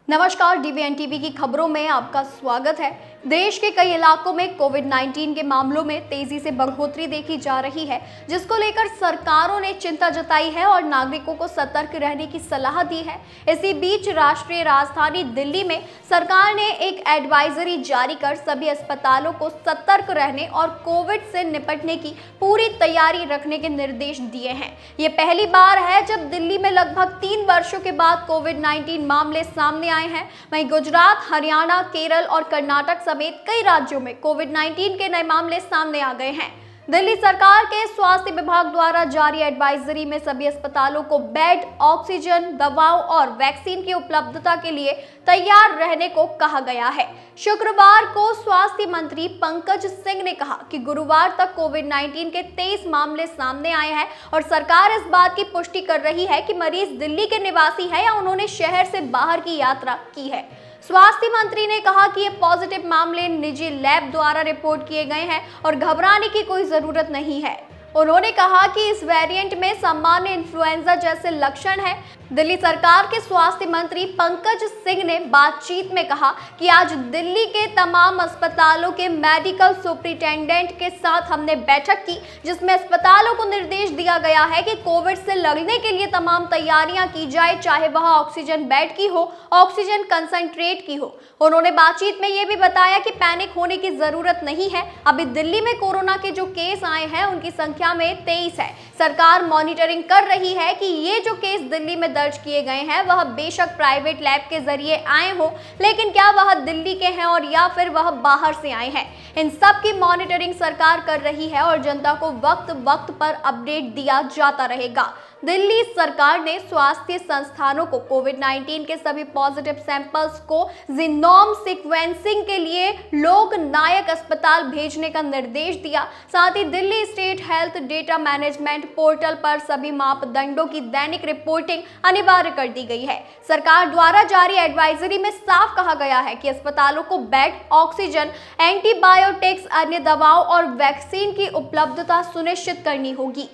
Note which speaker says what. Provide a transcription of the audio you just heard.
Speaker 1: नमस्कार, डीवीएन टीवी की खबरों में आपका स्वागत है। देश के कई इलाकों में कोविड-19 के मामलों में तेजी से बढ़ोतरी देखी जा रही है, जिसको लेकर सरकारों ने चिंता जताई है और नागरिकों को सतर्क रहने की सलाह दी है। इसी बीच राष्ट्रीय राजधानी दिल्ली में सरकार ने एक एडवाइजरी जारी कर सभी अस्पतालों को सतर्क रहने और कोविड से निपटने की पूरी तैयारी रखने के निर्देश दिए हैं। ये पहली बार है जब दिल्ली में लगभग 3 वर्षों के बाद कोविड-19 मामले सामने आए हैं। वहीं गुजरात, हरियाणा, केरल और कर्नाटक समेत कई राज्यों में कोविड-19 के नए मामले सामने आ गए हैं। दिल्ली सरकार के स्वास्थ्य विभाग द्वारा जारी एडवाइजरी में सभी अस्पतालों को बेड, ऑक्सीजन, दवाओं और वैक्सीन की उपलब्धता के लिए तैयार रहने को कहा गया है। शुक्रवार को स्वास्थ्य मंत्री पंकज सिंह ने कहा कि गुरुवार तक कोविड-19 के 23 मामले सामने आए हैं और सरकार इस बात की पुष्टि कर रही है कि मरीज दिल्ली के निवासी है या उन्होंने शहर से बाहर की यात्रा की है। स्वास्थ्य मंत्री ने कहा कि ये पॉजिटिव मामले निजी लैब द्वारा रिपोर्ट किए गए हैं और घबराने की कोई जरूरत नहीं है। उन्होंने कहा कि इस वेरिएंट में सामान्य इन्फ्लुएंजा जैसे लक्षण हैं। दिल्ली सरकार के स्वास्थ्य मंत्री पंकज सिंह ने बातचीत में कहा कि आज दिल्ली के तमाम अस्पतालों के मेडिकल सुपरिटेंडेंट के साथ हमने बैठक की, जिसमें अस्पतालों को निर्देश दिया गया है कि कोविड से लड़ने के लिए तमाम तैयारियां की जाए, चाहे वह ऑक्सीजन बेड की हो, ऑक्सीजन कंसंट्रेट की हो। उन्होंने बातचीत में ये भी बताया कि पैनिक होने की जरूरत नहीं है। अभी दिल्ली में कोरोना के जो केस आए हैं उनकी संख्या में 23 है। सरकार मॉनिटरिंग कर रही है कि ये जो केस दिल्ली में दर्ज किए गए हैं वह बेशक प्राइवेट लैब के जरिए आए हो, लेकिन क्या वह दिल्ली के हैं और या फिर वह बाहर से आए हैं। इन सब की मॉनिटरिंग सरकार कर रही है और जनता को वक्त वक्त पर अपडेट दिया जाता रहेगा। दिल्ली सरकार ने स्वास्थ्य संस्थानों को कोविड-19 के सभी पॉजिटिव सैंपल्स को जीनोम सीक्वेंसिंग के लिए लोक नायक अस्पताल भेजने का निर्देश दिया। साथ ही Delhi state health data management portal पर सभी मापदंडों की दैनिक रिपोर्टिंग अनिवार्य कर दी गई है। सरकार द्वारा जारी एडवाइजरी में साफ कहा गया है कि अस्पतालों को बेड, ऑक्सीजन, एंटीबायोटिक्स, अन्य दवाओं और वैक्सीन की उपलब्धता सुनिश्चित करनी होगी।